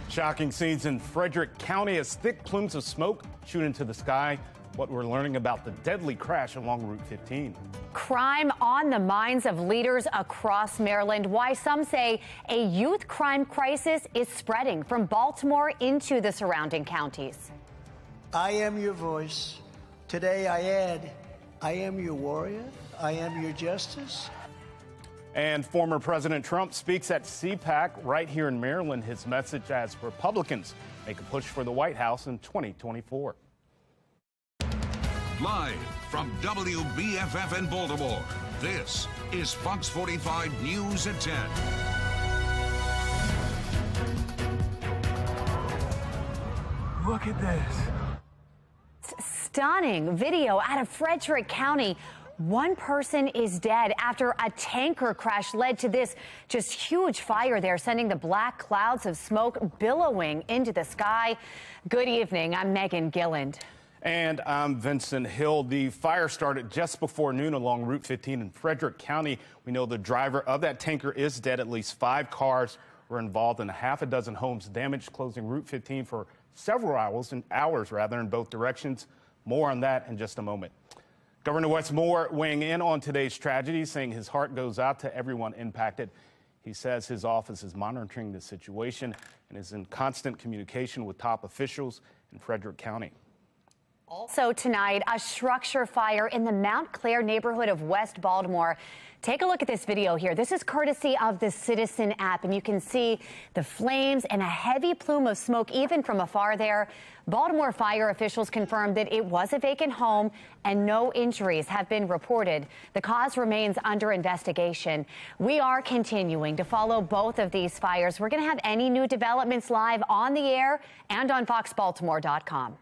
Shocking scenes in Frederick County as thick plumes of smoke shoot into the sky. What we're learning about the deadly crash along Route 15. Crime on the minds of leaders across Maryland. Why some say a youth crime crisis is spreading from Baltimore into the surrounding counties. I am your voice. Today I add, I am your warrior. I am your justice. And former President Trump speaks at CPAC right here in Maryland. His message as Republicans make a push for the White House in 2024. Live from WBFF in Baltimore, this is Fox 45 News at 10. Look at this. Stunning video out of Frederick County. One person is dead after a tanker crash led to this just huge fire there, sending the black clouds of smoke billowing into the sky. Good evening. I'm Megan Gilland. And I'm Vincent Hill. The fire started just before noon along Route 15 in Frederick County. We know the driver of that tanker is dead. At least 5 cars were involved and a half a dozen homes damaged, closing Route 15 for several hours in both directions. More on that in just a moment. Governor Wes Moore weighing in on today's tragedy, saying his heart goes out to everyone impacted. He says his office is monitoring the situation and is in constant communication with top officials in Frederick County. Also tonight, a structure fire in the Mount Clair neighborhood of West Baltimore. Take a look at this video here. This is courtesy of the Citizen app, and you can see the flames and a heavy plume of smoke even from afar there. Baltimore fire officials confirmed that it was a vacant home and no injuries have been reported. The cause remains under investigation. We are continuing to follow both of these fires. We're going to have any new developments live on the air and on foxbaltimore.com.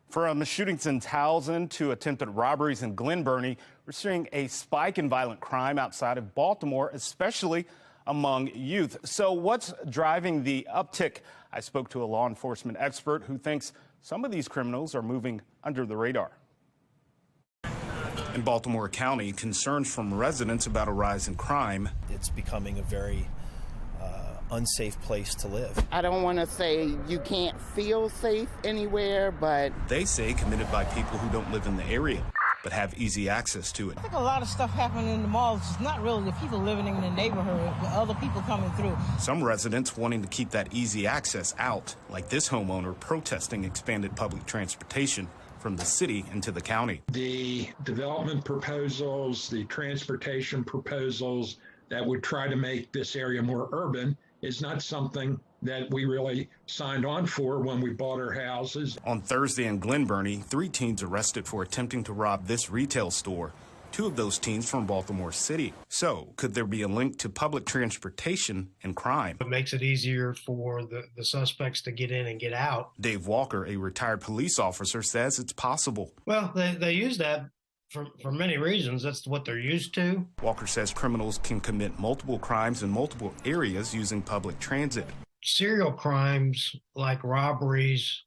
From shootings in Towson to attempted robberies in Glen Burnie, we're seeing a spike in violent crime outside of Baltimore, especially among youth. So what's driving the uptick? I spoke to a law enforcement expert who thinks some of these criminals are moving under the radar. In Baltimore County, concerns from residents about a rise in crime. It's becoming a very unsafe place to live. I don't want to say you can't feel safe anywhere, but they say committed by people who don't live in the area, but have easy access to it. I think a lot of stuff happening in the malls is not really the people living in the neighborhood, but other people coming through. Some residents wanting to keep that easy access out, like this homeowner protesting expanded public transportation from the city into the county. The development proposals, the transportation proposals that would try to make this area more urban is not something that we really signed on for when we bought our houses. On Thursday in Glen Burnie, 3 teens arrested for attempting to rob this retail store. 2 of those teens from Baltimore City. So could there be a link to public transportation and crime? It makes it easier for the suspects to get in and get out. Dave Walker, a retired police officer, says it's possible. Well, they use that for many reasons. That's what they're used to. Walker says criminals can commit multiple crimes in multiple areas using public transit. Serial crimes like robberies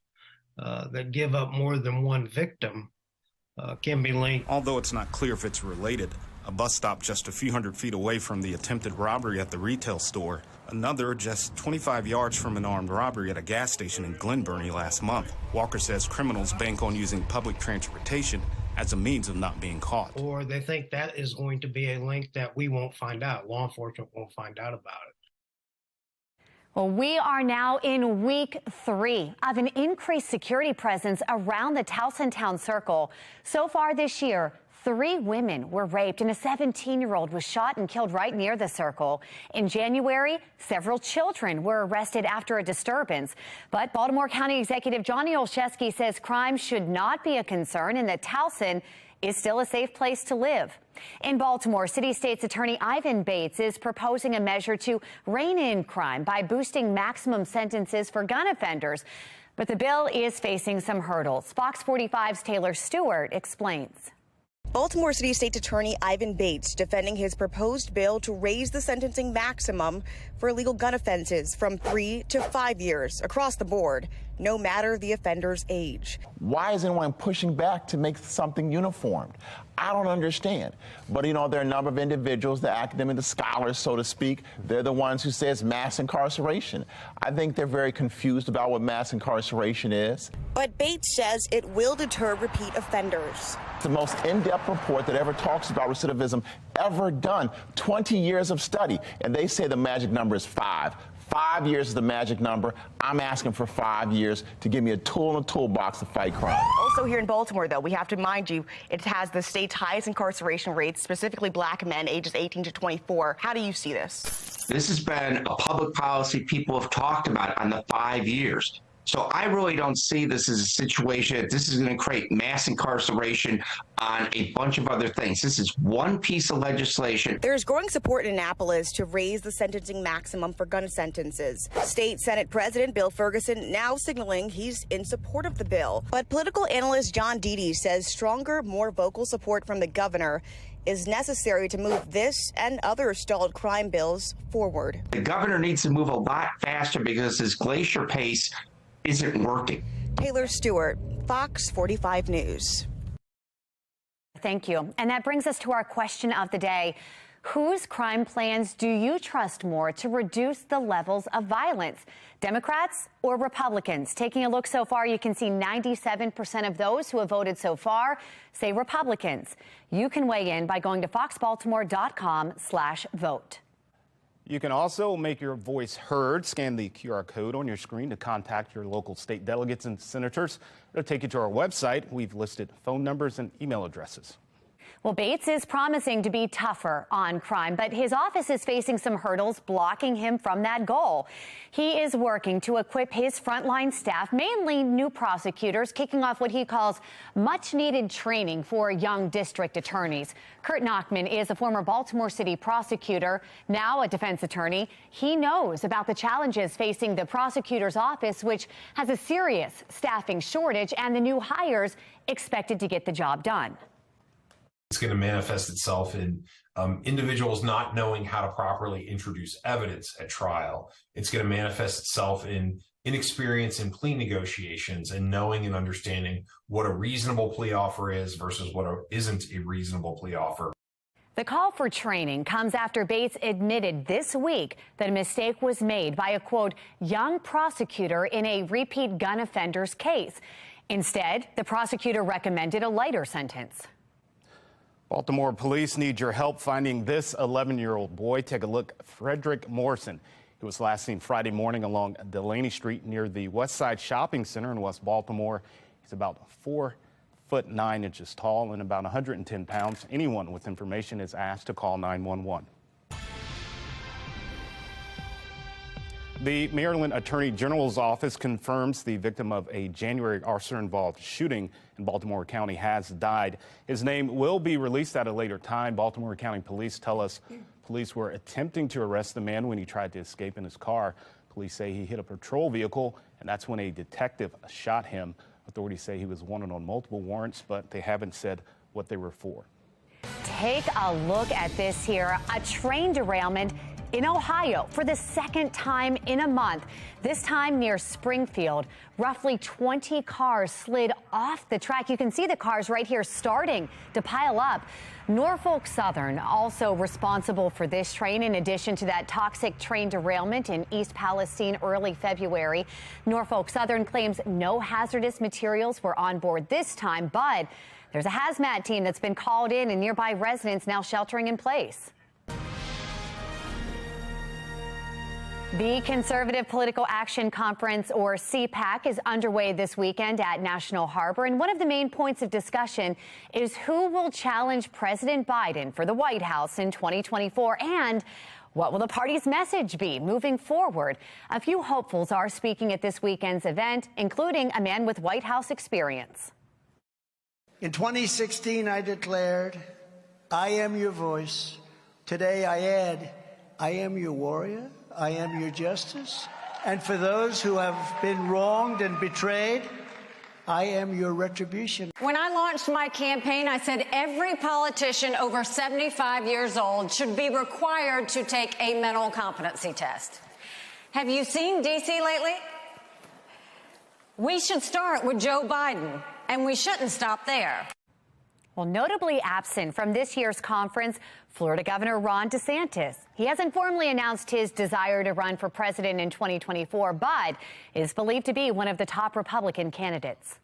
that give up more than one victim can be linked. Although it's not clear if it's related. A bus stop just a few hundred feet away from the attempted robbery at the retail store. Another just 25 yards from an armed robbery at a gas station in Glen Burnie last month. Walker says criminals bank on using public transportation as a means of not being caught. Or they think that is going to be a link that we won't find out. Law enforcement won't find out about it. Well, we are now in week 3 of an increased security presence around the Towson Town Circle. So far this year, 3 women were raped and a 17-year-old was shot and killed right near the circle. In January, several children were arrested after a disturbance. But Baltimore County Executive Johnny Olszewski says crime should not be a concern and that Towson is still a safe place to live. In Baltimore, City State's Attorney Ivan Bates is proposing a measure to rein in crime by boosting maximum sentences for gun offenders. But the bill is facing some hurdles. Fox 45's Taylor Stewart explains. Baltimore City State Attorney Ivan Bates defending his proposed bill to raise the sentencing maximum for illegal gun offenses from 3 to 5 years across the board, no matter the offender's age. Why is anyone pushing back to make something uniformed? I don't understand. But, you know, there are a number of individuals, the academic, the scholars, so to speak, they're the ones who say it's mass incarceration. I think they're very confused about what mass incarceration is. But Bates says it will deter repeat offenders. It's the most in-depth report that ever talks about recidivism ever done. 20 years of study, and they say the magic number is 5. 5 years is the magic number. I'm asking for 5 years to give me a tool in the toolbox to fight crime. Also here in Baltimore, though, we have to remind you, it has the state's highest incarceration rates, specifically black men ages 18 to 24. How do you see this? This has been a public policy people have talked about on the 5 years. So I really don't see this as a situation. This is going to create mass incarceration on a bunch of other things. This is one piece of legislation. There's growing support in Annapolis to raise the sentencing maximum for gun sentences. State Senate President Bill Ferguson now signaling he's in support of the bill. But political analyst John Deedy says stronger, more vocal support from the governor is necessary to move this and other stalled crime bills forward. The governor needs to move a lot faster because his glacier pace isn't working. Taylor Stewart, Fox 45 News. Thank you. And that brings us to our question of the day. Whose crime plans do you trust more to reduce the levels of violence? Democrats or Republicans? Taking a look so far, you can see 97% of those who have voted so far say Republicans. You can weigh in by going to foxbaltimore.com/vote. You can also make your voice heard. Scan the QR code on your screen to contact your local state delegates and senators. It'll take you to our website. We've listed phone numbers and email addresses. Well, Bates is promising to be tougher on crime, but his office is facing some hurdles blocking him from that goal. He is working to equip his frontline staff, mainly new prosecutors, kicking off what he calls much-needed training for young district attorneys. Kurt Nachman is a former Baltimore City prosecutor, now a defense attorney. He knows about the challenges facing the prosecutor's office, which has a serious staffing shortage, and the new hires expected to get the job done. It's going to manifest itself in individuals not knowing how to properly introduce evidence at trial. It's going to manifest itself in inexperience in plea negotiations and knowing and understanding what a reasonable plea offer is versus what isn't a reasonable plea offer. The call for training comes after Bates admitted this week that a mistake was made by a, quote, young prosecutor in a repeat gun offender's case. Instead, the prosecutor recommended a lighter sentence. Baltimore police need your help finding this 11-year-old boy. Take a look. Frederick Morrison. He was last seen Friday morning along Delaney Street near the West Side Shopping Center in West Baltimore. He's about 4'9" tall and about 110 pounds. Anyone with information is asked to call 911. The Maryland Attorney General's office confirms the victim of a January arson-involved shooting in Baltimore County has died. His name will be released at a later time. Baltimore County police tell us police were attempting to arrest the man when he tried to escape in his car. Police say he hit a patrol vehicle, and that's when a detective shot him. Authorities say he was wanted on multiple warrants, but they haven't said what they were for. Take a look at this here. A train derailment in Ohio for the second time in a month, this time near Springfield. Roughly 20 cars slid off the track. You can see the cars right here starting to pile up. Norfolk Southern also responsible for this train, in addition to that toxic train derailment in East Palestine early February. Norfolk Southern claims no hazardous materials were on board this time, but there's a hazmat team that's been called in and nearby residents now sheltering in place. The Conservative Political Action Conference, or CPAC, is underway this weekend at National Harbor. And one of the main points of discussion is who will challenge President Biden for the White House in 2024 and what will the party's message be moving forward. A few hopefuls are speaking at this weekend's event, including a man with White House experience. In 2016, I declared, I am your voice. Today I add, I am your warrior. I am your justice. And for those who have been wronged and betrayed, I am your retribution. When I launched my campaign, I said every politician over 75 years old should be required to take a mental competency test. Have you seen D.C. lately? We should start with Joe Biden, and we shouldn't stop there. Well, notably absent from this year's conference, Florida Governor Ron DeSantis. He hasn't formally announced his desire to run for president in 2024, but is believed to be one of the top Republican candidates.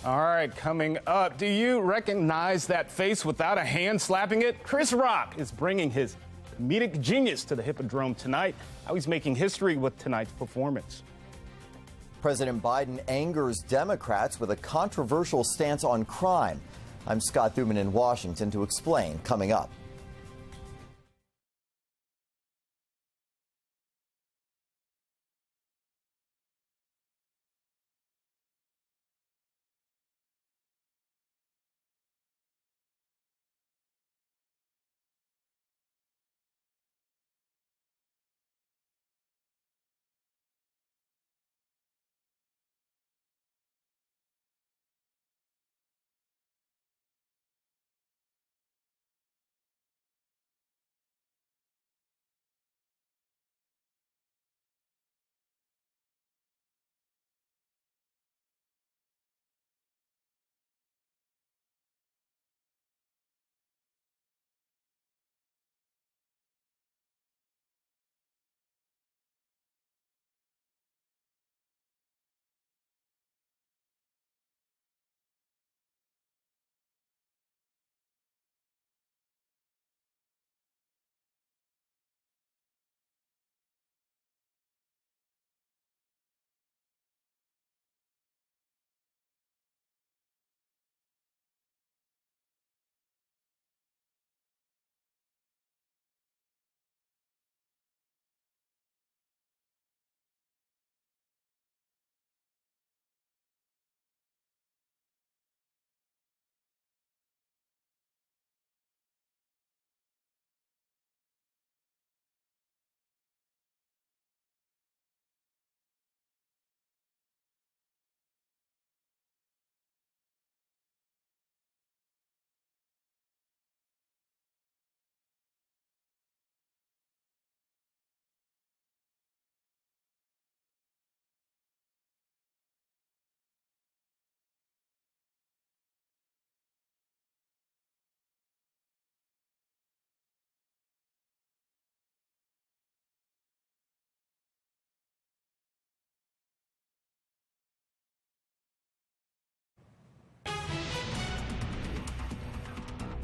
All right, coming up, do you recognize that face without a hand slapping it? Chris Rock is bringing his comedic genius to the Hippodrome tonight. How he's making history with tonight's performance. President Biden angers Democrats with a controversial stance on crime. I'm Scott Thuman in Washington to explain coming up.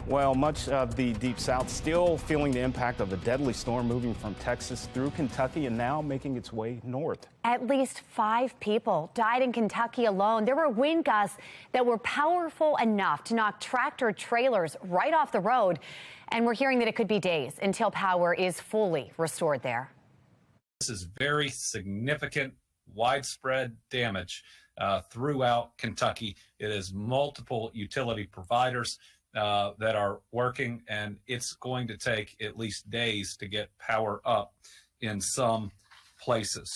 Well, much of the Deep South still feeling the impact of a deadly storm moving from Texas through Kentucky and now making its way north. At least 5 people died in Kentucky alone. There were wind gusts that were powerful enough to knock tractor trailers right off the road. And we're hearing that it could be days until power is fully restored there. This is very significant, widespread damage throughout Kentucky. It is multiple utility providers that are working, and it's going to take at least days to get power up in some places.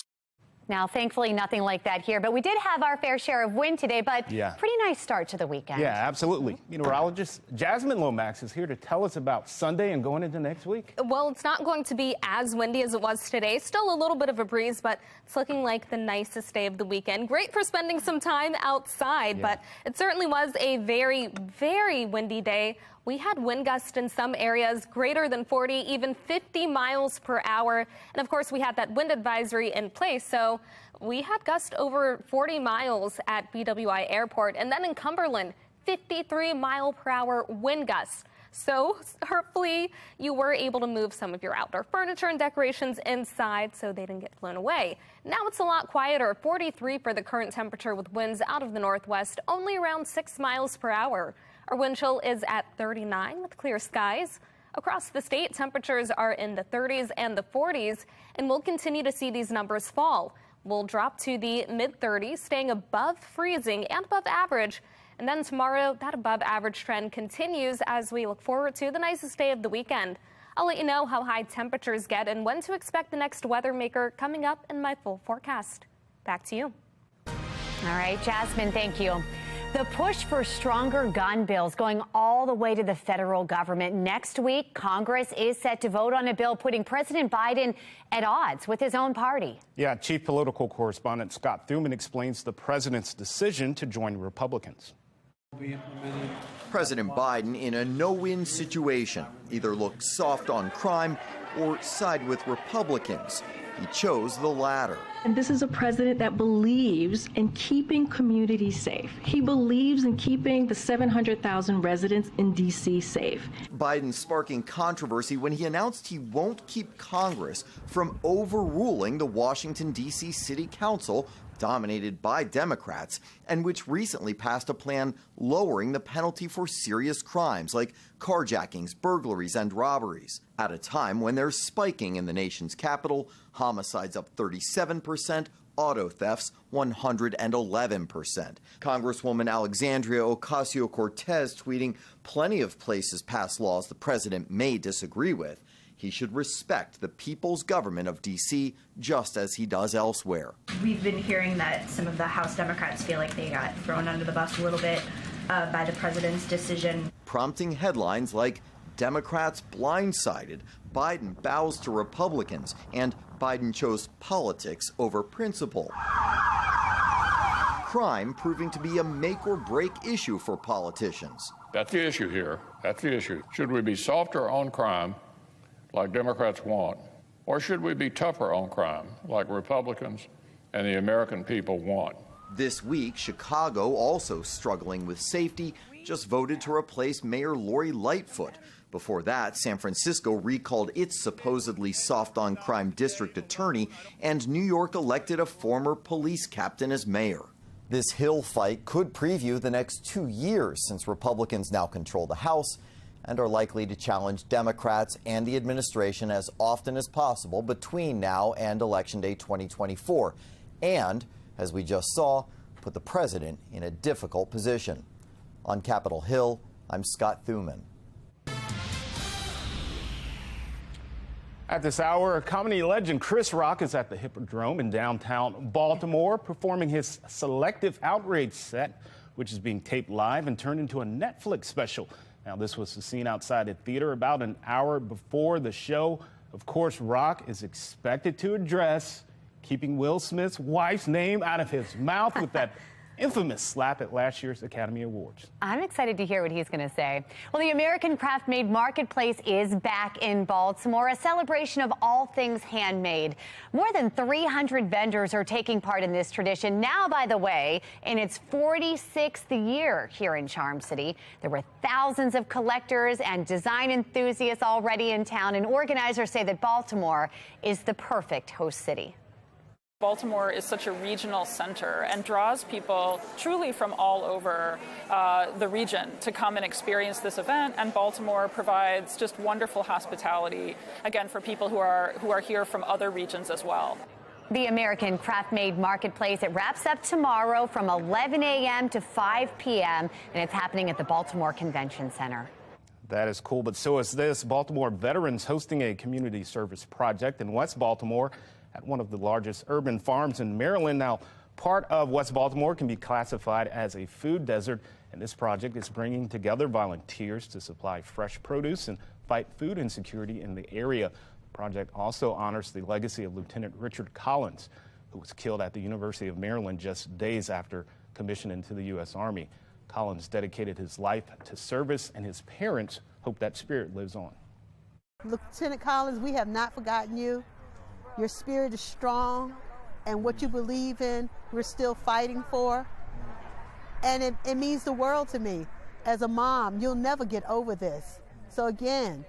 Now, thankfully, nothing like that here, but we did have our fair share of wind today, but pretty nice start to the weekend. Yeah, absolutely. Meteorologist Jasmine Lomax is here to tell us about Sunday and going into next week. Well, it's not going to be as windy as it was today. Still a little bit of a breeze, but it's looking like the nicest day of the weekend. Great for spending some time outside, but it certainly was a very, very windy day. We had wind gusts in some areas greater than 40, even 50 miles per hour. And of course, we had that wind advisory in place. So we had gusts over 40 miles at BWI Airport. And then in Cumberland, 53 mile per hour wind gusts. So hopefully you were able to move some of your outdoor furniture and decorations inside so they didn't get blown away. Now it's a lot quieter, 43 for the current temperature with winds out of the northwest, only around 6 miles per hour. Our wind chill is at 39 with clear skies. Across the state, temperatures are in the 30s and the 40s, and we'll continue to see these numbers fall. We'll drop to the mid-30s, staying above freezing and above average. And then tomorrow, that above average trend continues as we look forward to the nicest day of the weekend. I'll let you know how high temperatures get and when to expect the next weather maker coming up in my full forecast. Back to you. All right, Jasmine, thank you. The push for stronger gun bills going all the way to the federal government. Next week, Congress is set to vote on a bill putting President Biden at odds with his own party. Yeah, Chief Political Correspondent Scott Thuman explains the president's decision to join Republicans. President Biden in a no-win situation, either look soft on crime or side with Republicans. He chose the latter. And this is a president that believes in keeping communities safe. He believes in keeping the 700,000 residents in D.C. safe. Biden sparking controversy when he announced he won't keep Congress from overruling the Washington, D.C. City Council, dominated by Democrats, and which recently passed a plan lowering the penalty for serious crimes like carjackings, burglaries, and robberies. At a time when they're spiking in the nation's capital, homicides up 37%, auto thefts 111%. Congresswoman Alexandria Ocasio-Cortez tweeting, "Plenty of places pass laws the president may disagree with. He should respect the people's government of D.C. just as he does elsewhere." We've been hearing that some of the House Democrats feel like they got thrown under the bus a little bit by the president's decision. Prompting headlines like, "Democrats blindsided, Biden bows to Republicans," and "Biden chose politics over principle." Crime proving to be a make or break issue for politicians. That's the issue here. That's the issue. Should we be softer on crime, like Democrats want, or should we be tougher on crime, like Republicans and the American people want? This week, Chicago, also struggling with safety, just voted to replace Mayor Lori Lightfoot. Before that, San Francisco recalled its supposedly soft-on-crime district attorney, and New York elected a former police captain as mayor. This Hill fight could preview the next 2 years, since Republicans now control the House and are likely to challenge Democrats and the administration as often as possible between now and Election Day 2024. And, as we just saw, put the president in a difficult position. On Capitol Hill, I'm Scott Thuman. At this hour, comedy legend Chris Rock is at the Hippodrome in downtown Baltimore performing his Selective Outrage set, which is being taped live and turned into a Netflix special. Now, this was the scene outside a theater about an hour before the show. Of course, Rock is expected to address keeping Will Smith's wife's name out of his mouth with that infamous slap at last year's Academy Awards. I'm excited to hear what he's going to say. Well, the American Craft-Made Marketplace is back in Baltimore, a celebration of all things handmade. More than 300 vendors are taking part in this tradition. Now, by the way, in its 46th year here in Charm City, there were thousands of collectors and design enthusiasts already in town, and organizers say that Baltimore is the perfect host city. Baltimore is such a regional center and draws people truly from all over the region to come and experience this event. And Baltimore provides just wonderful hospitality, again, for people who are here from other regions as well. The American Craft-Made Marketplace, it wraps up tomorrow from 11 a.m. to 5 p.m., and it's happening at the Baltimore Convention Center. That is cool, but so is this. Baltimore veterans hosting a community service project in West Baltimore at one of the largest urban farms in Maryland. Now, part of West Baltimore can be classified as a food desert, and this project is bringing together volunteers to supply fresh produce and fight food insecurity in the area. The project also honors the legacy of Lieutenant Richard Collins, who was killed at the University of Maryland just days after commission into the U.S. Army. Collins dedicated his life to service, and his parents hope that spirit lives on. Lieutenant Collins, we have not forgotten you. Your spirit is strong, and what you believe in, we're still fighting for. And it means the world to me. As a mom, you'll never get over this. So again,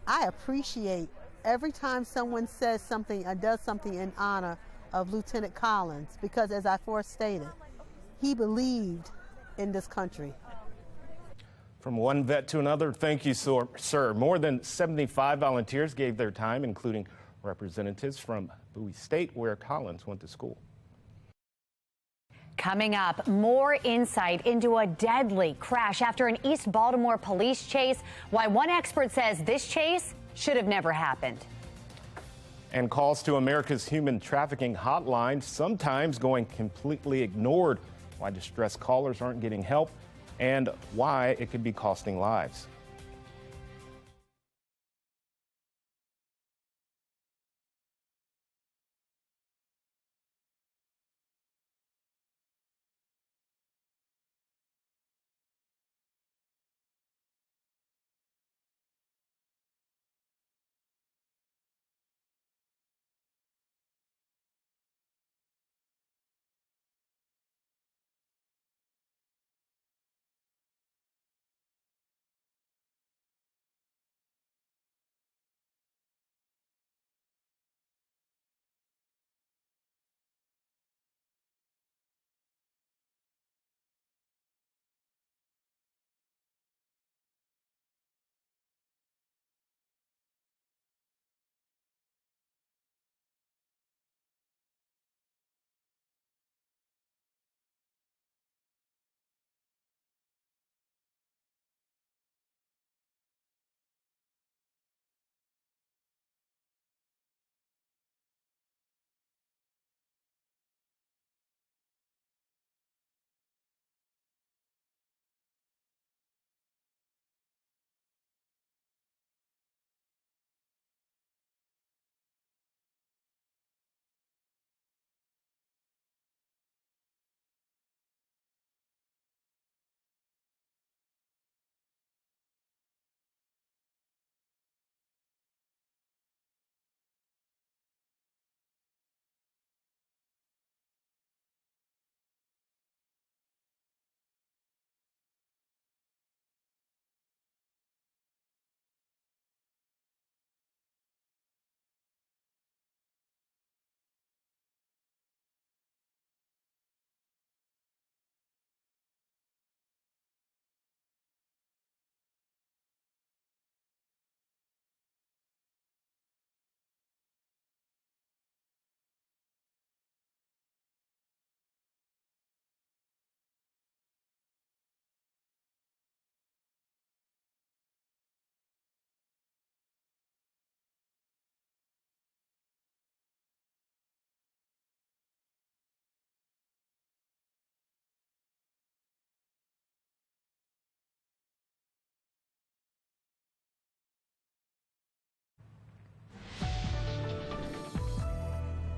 I appreciate every time someone says something or does something in honor of Lieutenant Collins, because as I first stated, he believed in this country. From one vet to another, thank you, sir. More than 75 volunteers gave their time, including representatives from Bowie State, where Collins went to school. Coming up, more insight into a deadly crash after an East Baltimore police chase. Why one expert says this chase should have never happened. And calls to America's human trafficking hotline sometimes going completely ignored. Why distressed callers aren't getting help and why it could be costing lives.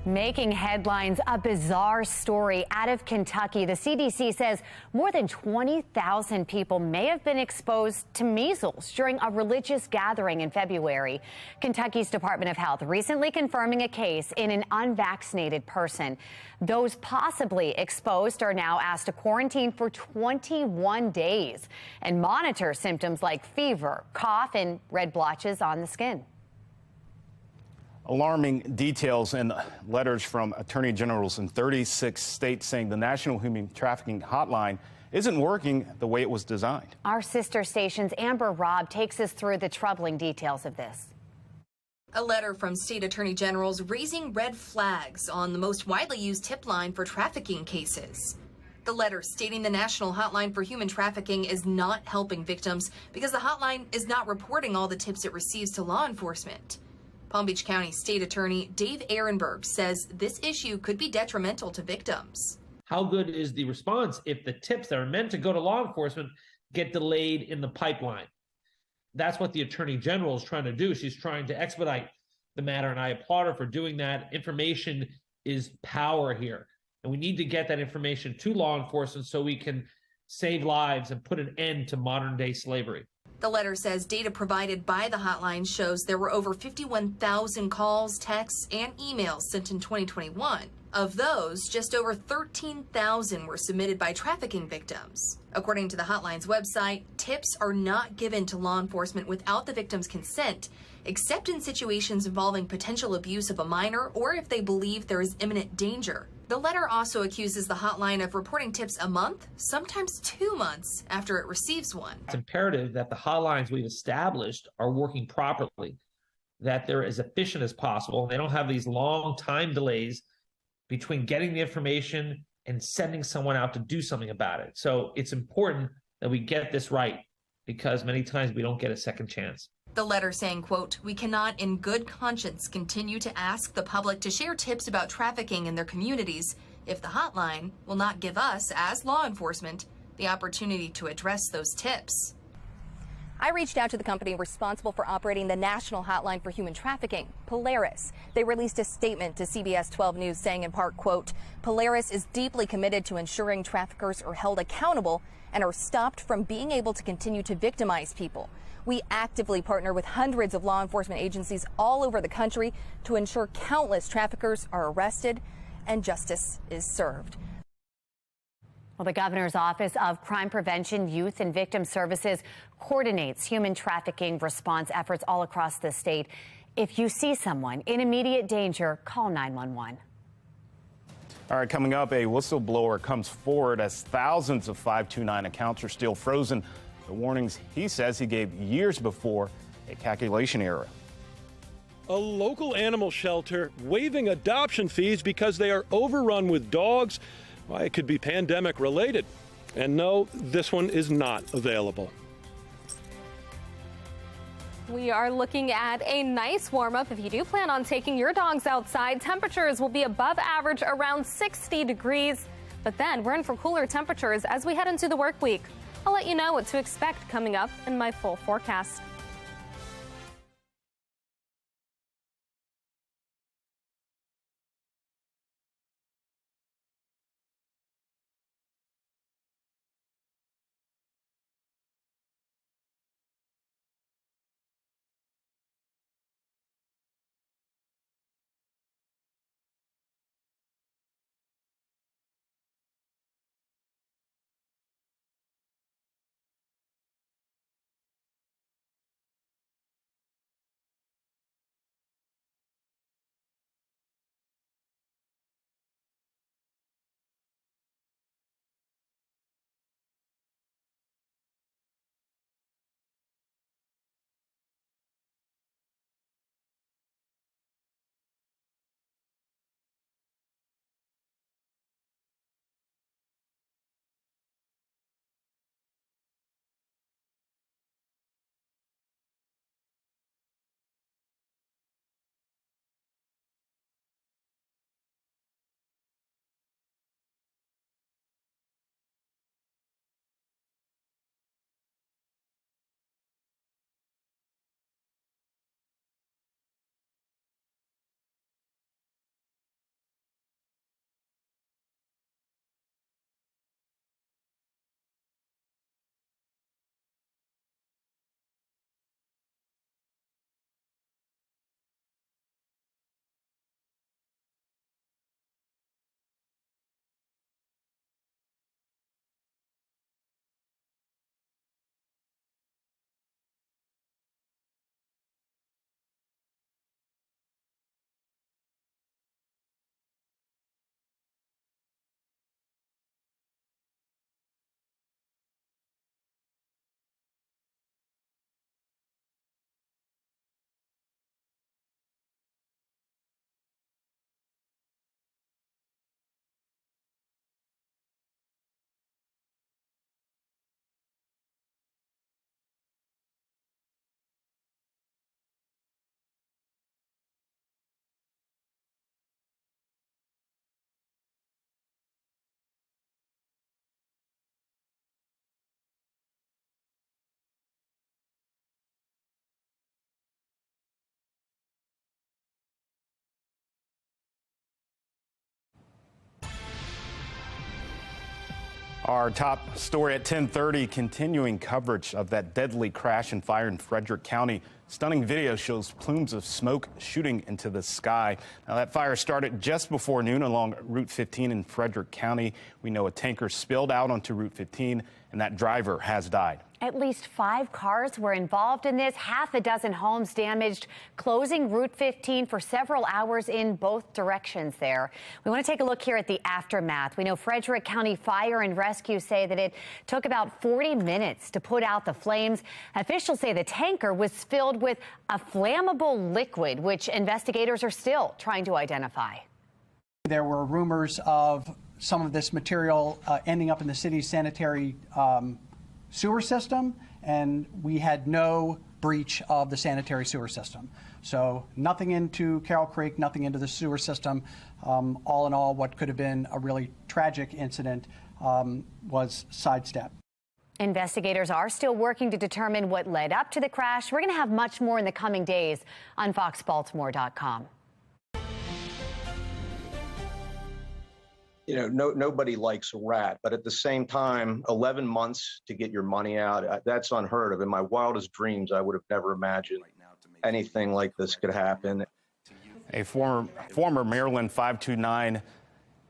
Making headlines, a bizarre story out of Kentucky. The CDC says more than 20,000 people may have been exposed to measles during a religious gathering in February. Kentucky's Department of Health recently confirming a case in an unvaccinated person. Those possibly exposed are now asked to quarantine for 21 days and monitor symptoms like fever, cough, and red blotches on the skin. Alarming details and letters from attorney generals in 36 states saying the National Human Trafficking Hotline isn't working the way it was designed. Our sister station's Amber Robb takes us through the troubling details of this. A letter from state attorney generals raising red flags on the most widely used tip line for trafficking cases. The letter stating the National Hotline for Human Trafficking is not helping victims because the hotline is not reporting all the tips it receives to law enforcement. Palm Beach County State Attorney Dave Ehrenberg says this issue could be detrimental to victims. How good is the response if the tips that are meant to go to law enforcement get delayed in the pipeline? That's what the Attorney General is trying to do. She's trying to expedite the matter, and I applaud her for doing that. Information is power here, and we need to get that information to law enforcement so we can save lives and put an end to modern-day slavery. The letter says data provided by the hotline shows there were over 51,000 calls, texts, and emails sent in 2021. Of those, just over 13,000 were submitted by trafficking victims. According to the hotline's website, tips are not given to law enforcement without the victim's consent, except in situations involving potential abuse of a minor or if they believe there is imminent danger. The letter also accuses the hotline of reporting tips a month, sometimes 2 months after it receives one. It's imperative that the hotlines we've established are working properly, that they're as efficient as possible. They don't have these long time delays between getting the information and sending someone out to do something about it. So it's important that we get this right because many times we don't get a second chance. The letter saying, quote, "We cannot in good conscience continue to ask the public to share tips about trafficking in their communities if the hotline will not give us, as law enforcement, the opportunity to address those tips." I reached out to the company responsible for operating the national hotline for human trafficking, Polaris. They released a statement to CBS 12 News saying in part, quote, "Polaris is deeply committed to ensuring traffickers are held accountable and are stopped from being able to continue to victimize people. We actively partner with hundreds of law enforcement agencies all over the country to ensure countless traffickers are arrested and justice is served." Well, the governor's Office of Crime Prevention, Youth and Victim Services coordinates human trafficking response efforts all across the state. If you see someone in immediate danger, call 911. All right, coming up, a whistleblower comes forward as thousands of 529 accounts are still frozen. The warnings he says he gave years before a calculation error. A local animal shelter waiving adoption fees because they are overrun with dogs. Why, it could be pandemic related. And no, this one is not available. We are looking at a nice warm up if you do plan on taking your dogs outside. Temperatures will be above average, around 60 degrees. But then we're in for cooler temperatures as we head into the work week. I'll let you know what to expect coming up in my full forecast. Our top story at 10:30, continuing coverage of that deadly crash and fire in Frederick County. Stunning video shows plumes of smoke shooting into the sky. Now, that fire started just before noon along Route 15 in Frederick County. We know a tanker spilled out onto Route 15, and that driver has died. At least 5 cars were involved in this, half a dozen homes damaged, closing Route 15 for several hours in both directions there. We want to take a look here at the aftermath. We know Frederick County Fire and Rescue say that it took about 40 minutes to put out the flames. Officials say the tanker was filled with a flammable liquid, which investigators are still trying to identify. There were rumors of some of this material ending up in the city's sanitary sewer system, and we had no breach of the sanitary sewer system. So nothing into Carroll Creek, nothing into the sewer system. All in all, what could have been a really tragic incident was sidestepped. Investigators are still working to determine what led up to the crash. We're going to have much more in the coming days on FoxBaltimore.com. You know, nobody likes a rat, but at the same time, 11 months to get your money out, that's unheard of. In my wildest dreams, I would have never imagined anything like this could happen. A former Maryland 529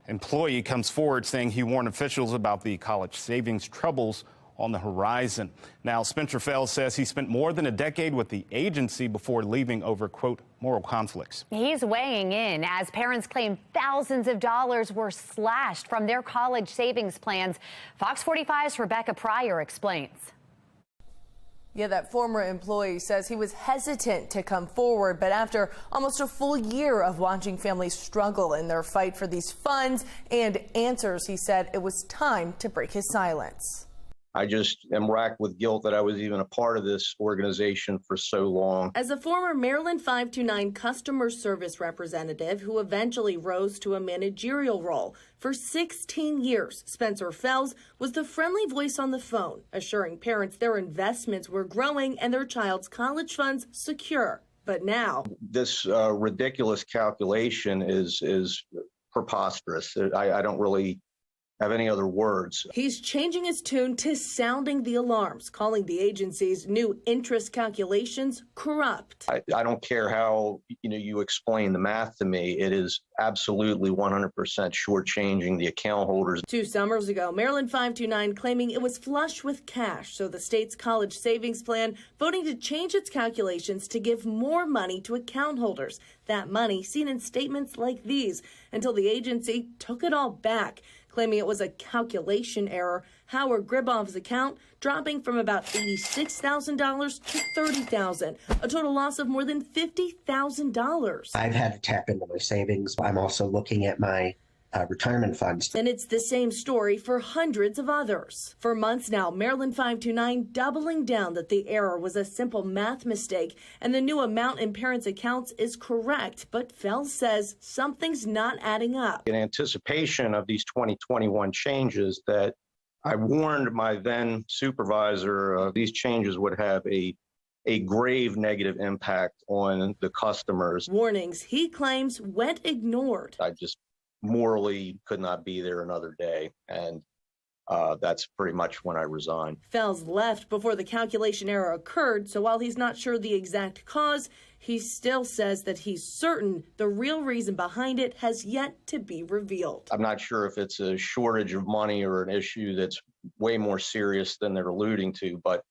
employee comes forward saying he warned officials about the college savings troubles on the horizon. Now, Spencer Fels says he spent more than a decade with the agency before leaving over, quote, moral conflicts. He's weighing in as parents claim thousands of dollars were slashed from their college savings plans. Fox 45's Rebecca Pryor explains. Yeah, that former employee says he was hesitant to come forward, but after almost a full year of watching families struggle in their fight for these funds and answers, he said it was time to break his silence. I just am racked with guilt that I was even a part of this organization for so long. As a former Maryland 529 customer service representative who eventually rose to a managerial role, for 16 years, Spencer Fels was the friendly voice on the phone, assuring parents their investments were growing and their child's college funds secure. But now, this ridiculous calculation is preposterous. I don't really have any other words. He's changing his tune to sounding the alarms, calling the agency's new interest calculations corrupt. I don't care how you explain the math to me. It is absolutely 100% shortchanging the account holders. 2 summers ago, Maryland 529 claiming it was flush with cash, so the state's college savings plan voting to change its calculations to give more money to account holders. That money seen in statements like these, until the agency took it all back, claiming it was a calculation error. Howard Gribov's account dropping from about $86,000 to $30,000, a total loss of more than $50,000. I've had to tap into my savings. I'm also looking at my retirement funds. And it's the same story for hundreds of others. For months now, Maryland 529 doubling down that the error was a simple math mistake and the new amount in parents' accounts is correct. But Fels says something's not adding up. In anticipation of these 2021 changes, that I warned my then supervisor these changes would have a grave negative impact on the customers. Warnings he claims went ignored. I just morally could not be there another day, and that's pretty much when I resigned. Fels left before the calculation error occurred, so while he's not sure the exact cause, he still says that he's certain the real reason behind it has yet to be revealed. I'm not sure if it's a shortage of money or an issue that's way more serious than they're alluding to, but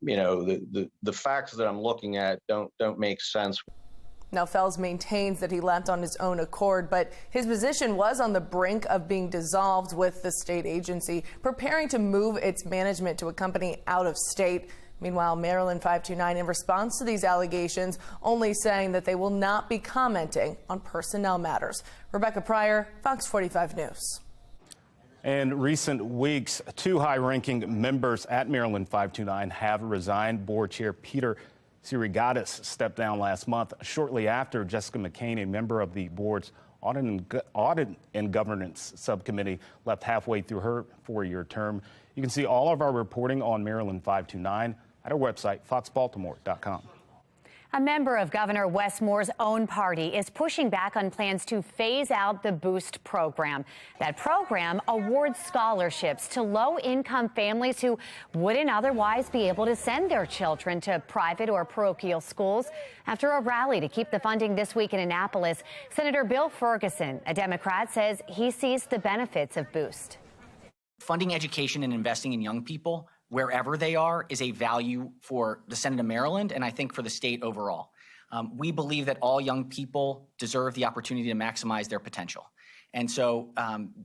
the facts that I'm looking at don't make sense. Now, Fels maintains that he left on his own accord, but his position was on the brink of being dissolved, with the state agency preparing to move its management to a company out of state. Meanwhile, Maryland 529, in response to these allegations, only saying that they will not be commenting on personnel matters. Rebecca Pryor, Fox 45 News. In recent weeks, 2 high-ranking members at Maryland 529 have resigned. Board Chair Peter Sirigatis stepped down last month shortly after Jessica McCain, a member of the board's Audit and Governance Subcommittee, left halfway through her 4-year term. You can see all of our reporting on Maryland 529 at our website, foxbaltimore.com. A member of Governor Wes Moore's own party is pushing back on plans to phase out the Boost program. That program awards scholarships to low-income families who wouldn't otherwise be able to send their children to private or parochial schools. After a rally to keep the funding this week in Annapolis, Senator Bill Ferguson, a Democrat, says he sees the benefits of Boost. Funding education and investing in young people wherever they are is a value for the Senate of Maryland and I think for the state overall. We believe that all young people deserve the opportunity to maximize their potential. And so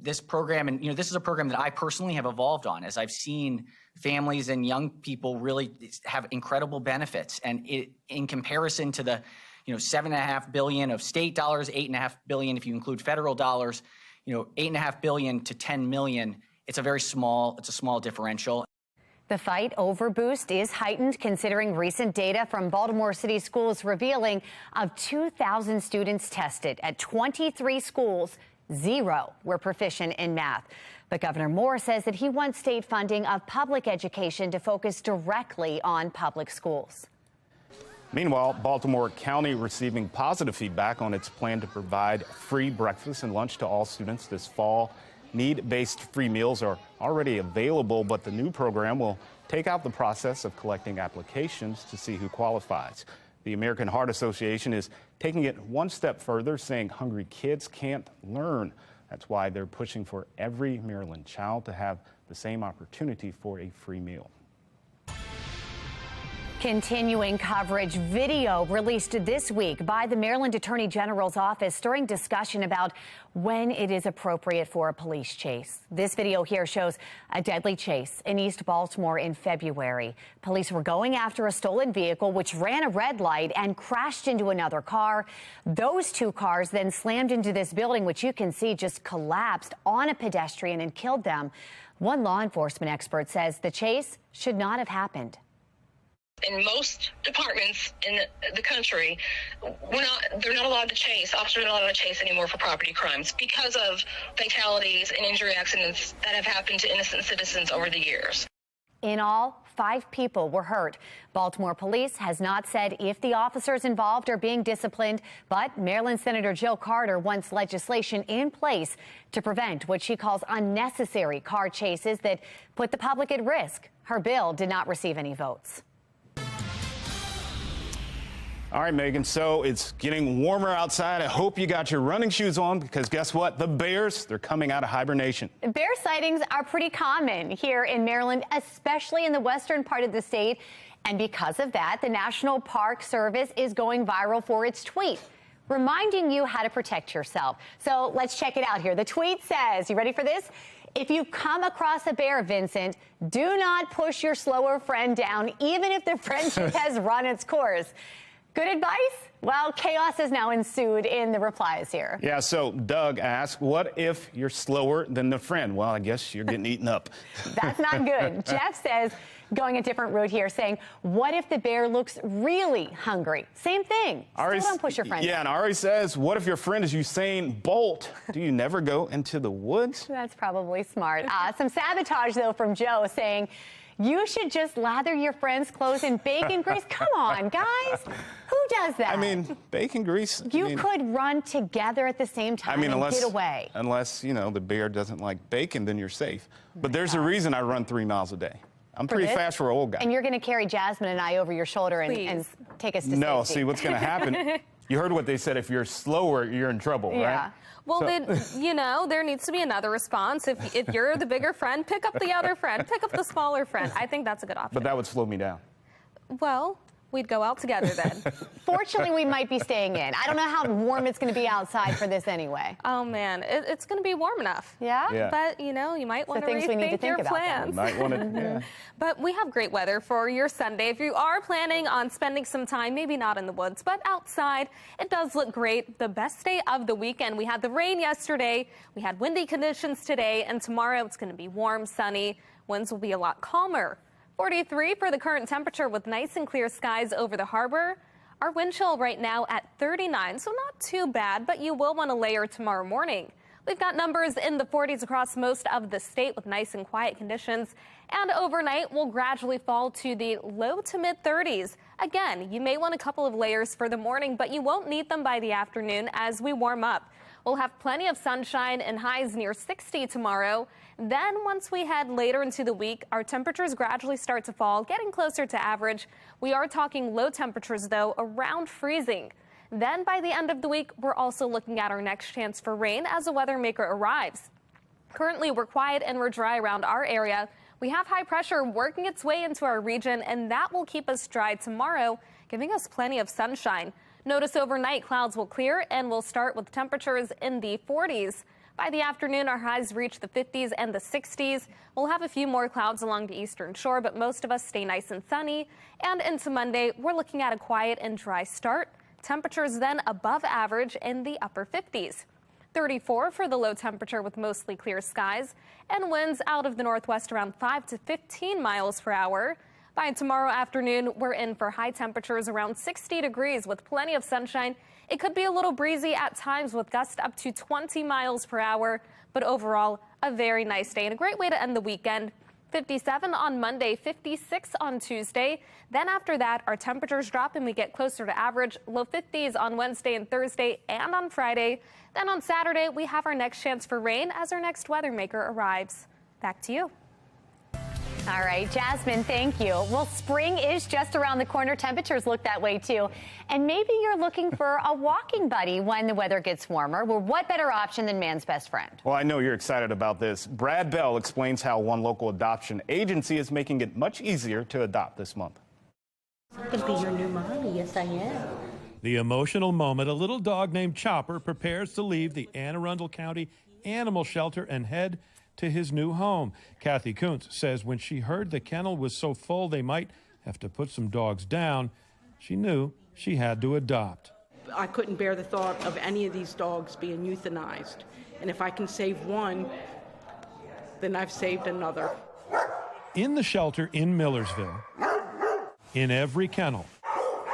this program, and this is a program that I personally have evolved on as I've seen families and young people really have incredible benefits. And in comparison to the $7.5 billion of state dollars, $8.5 billion if you include federal dollars, $8.5 billion to $10 million, it's a small differential. The fight over boost is heightened considering recent data from Baltimore City schools revealing of 2,000 students tested at 23 schools, 0 were proficient in math. But Governor Moore says that he wants state funding of public education to focus directly on public schools. Meanwhile, Baltimore County receiving positive feedback on its plan to provide free breakfast and lunch to all students this fall. Need-based free meals are already available, but the new program will take out the process of collecting applications to see who qualifies. The American Heart Association is taking it one step further, saying hungry kids can't learn. That's why they're pushing for every Maryland child to have the same opportunity for a free meal. Continuing coverage, video released this week by the Maryland Attorney General's office stirring discussion about when it is appropriate for a police chase. This video here shows a deadly chase in East Baltimore in February. Police were going after a stolen vehicle which ran a red light and crashed into another car. Those two cars then slammed into this building, which you can see just collapsed on a pedestrian and killed them. One law enforcement expert says the chase should not have happened. In most departments in the country, they're not allowed to chase. Officers are not allowed to chase anymore for property crimes because of fatalities and injury accidents that have happened to innocent citizens over the years. In all, 5 people were hurt. Baltimore police has not said if the officers involved are being disciplined, but Maryland Senator Jill Carter wants legislation in place to prevent what she calls unnecessary car chases that put the public at risk. Her bill did not receive any votes. All right, Megan, so it's getting warmer outside. I hope you got your running shoes on because guess what? The bears, they're coming out of hibernation. Bear sightings are pretty common here in Maryland, especially in the western part of the state. And because of that, the National Park Service is going viral for its tweet, reminding you how to protect yourself. So let's check it out here. The tweet says, you ready for this? If you come across a bear, Vincent, do not push your slower friend down, even if the friendship has run its course. Good advice? Well, chaos has now ensued in the replies here. Yeah, so Doug asked, what if you're slower than the friend? Well, I guess you're getting eaten up. That's not good. Jeff says, going a different route here, saying, what if the bear looks really hungry? Same thing. Still don't push your friend. Yeah, and Ari says, what if your friend is Usain Bolt? Do you never go into the woods? That's probably smart. Some sabotage, though, from Joe saying, you should just lather your friend's clothes in bacon grease. Come on, guys. Who does that? I mean, bacon grease. You could run together at the same time and get away. Unless, you know, the bear doesn't like bacon, then you're safe. But there's a reason I run 3 miles a day. I'm pretty fast for an old guy. And you're going to carry Jasmine and I over your shoulder and take us to No, safety. see, what's going to happen, you heard what they said, if you're slower, you're in trouble, right? Well, then, you know, there needs to be another response. If you're the bigger friend, pick up the other friend. Pick up the smaller friend. I think that's a good option. But that would slow me down. Well, we'd go out together then. Fortunately, we might be staying in. I don't know how warm it's going to be outside for this anyway. Oh, man. It's going to be warm enough. Yeah? But, you know, you might want to rethink your plans. You might want to, But we have great weather for your Sunday. If you are planning on spending some time, maybe not in the woods, but outside, it does look great. The best day of the weekend. We had the rain yesterday. We had windy conditions today. And tomorrow it's going to be warm, sunny. Winds will be a lot calmer. 43 for the current temperature with nice and clear skies over the harbor. Our wind chill right now at 39, so not too bad, but you will want to layer tomorrow morning. We've got numbers in the 40s across most of the state with nice and quiet conditions. And overnight will gradually fall to the low to mid 30s. Again, you may want a couple of layers for the morning, but you won't need them by the afternoon as we warm up. We'll have plenty of sunshine and highs near 60 tomorrow. Then once we head later into the week, our temperatures gradually start to fall, getting closer to average. We are talking low temperatures, though, around freezing. Then by the end of the week, we're also looking at our next chance for rain as a weather maker arrives. Currently, we're quiet and we're dry around our area. We have high pressure working its way into our region, and that will keep us dry tomorrow, giving us plenty of sunshine. Notice overnight clouds will clear and we'll start with temperatures in the 40s. By the afternoon, our highs reach the 50s and the 60s. We'll have a few more clouds along the eastern shore, but most of us stay nice and sunny. And into Monday, we're looking at a quiet and dry start. Temperatures then above average in the upper 50s. 34 for the low temperature with mostly clear skies, and winds out of the northwest around 5 to 15 miles per hour. By tomorrow afternoon, we're in for high temperatures around 60 degrees with plenty of sunshine. It could be a little breezy at times with gusts up to 20 miles per hour, but overall, a very nice day and a great way to end the weekend. 57 on Monday, 56 on Tuesday. Then after that, our temperatures drop and we get closer to average. Low 50s on Wednesday and Thursday and on Friday. Then on Saturday, we have our next chance for rain as our next weather maker arrives. Back to you. All right, Jasmine, thank you. Well, spring is just around the corner. Temperatures look that way, too. And maybe you're looking for a walking buddy when the weather gets warmer. Well, what better option than man's best friend? Well, I know you're excited about this. Brad Bell explains how one local adoption agency is making it much easier to adopt this month. I could be your new mommy. Yes, I am. The emotional moment, a little dog named Chopper prepares to leave the Anne Arundel County Animal Shelter and head to his new home. Kathy Kuntz says when she heard the kennel was so full they might have to put some dogs down, she knew she had to adopt. I couldn't bear the thought of any of these dogs being euthanized. And if I can save one, then I've saved another. In the shelter in Millersville, in every kennel,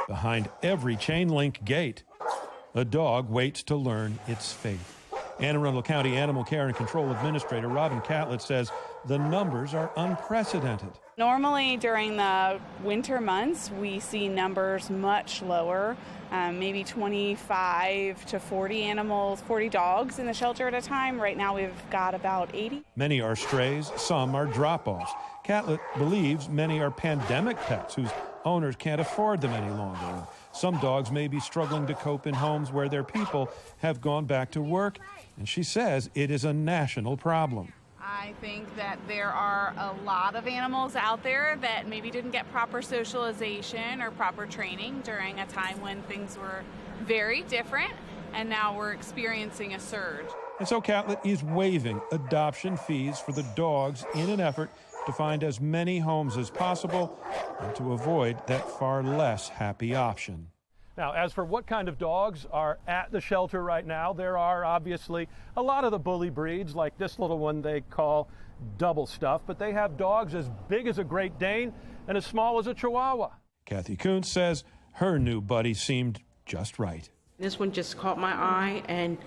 behind every chain link gate, a dog waits to learn its fate. Anne Arundel County Animal Care and Control Administrator Robin Catlett says the numbers are unprecedented. Normally during the winter months, we see numbers much lower, maybe 25 to 40 animals, 40 dogs in the shelter at a time. Right now we've got about 80. Many are strays, some are drop-offs. Catlett believes many are pandemic pets whose owners can't afford them any longer. Some dogs may be struggling to cope in homes where their people have gone back to work, and she says it is a national problem. I think that there are a lot of animals out there that maybe didn't get proper socialization or proper training during a time when things were very different, and now we're experiencing a surge. And so Catlett is waiving adoption fees for the dogs in an effort to find as many homes as possible and to avoid that far less happy option. Now, as for what kind of dogs are at the shelter right now, there are obviously a lot of the bully breeds, like this little one they call double stuff, but they have dogs as big as a Great Dane and as small as a Chihuahua. Kathy Kuntz says her new buddy seemed just right. This one just caught my eye, and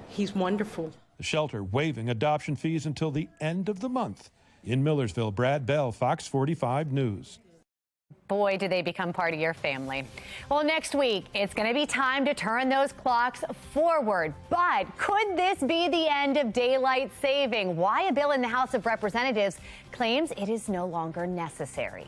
he's wonderful. The shelter waiving adoption fees until the end of the month. In Millersville, Brad Bell, Fox 45 News. Boy, do they become part of your family. Well, next week, it's going to be time to turn those clocks forward. But could this be the end of daylight saving? Why a bill in the House of Representatives claims it is no longer necessary.